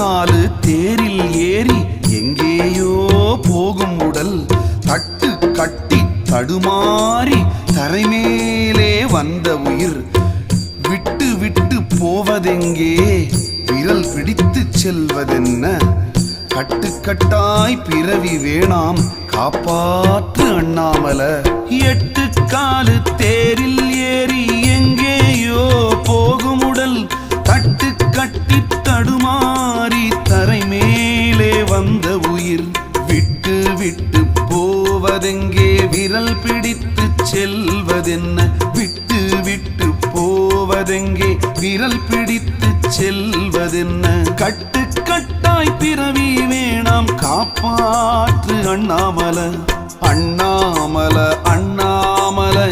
காலு தேரில் ஏறி எங்கேயோ போகும் உடல் தட்டு கட்டி தடுமாறி தரைமேலே வந்த உயிர் விட்டு விட்டு போவதெங்கே விரல் பிடித்து செல்வதென்ன கட்டுக்கட்டாய் பிறவி வேணாம் காப்பாற்று அண்ணாமலை எட்டு காலு தேரில் ஏறி எங்கேயோ போகும் உடல் தட்டு கட்டி தடுமாறி தரை மேலே வந்த உயிர் விட்டு விட்டு போவதெங்கே விரல் பிடித்து செல்வதென்ன விட்டு விட்டு போவதெங்கே விரல் பிடித்து செல்வதென்ன கட்டுக்கட்டாய் பிறவி வேணாம் காப்பாற்று அண்ணாமலை அண்ணாமலை அண்ணாமலை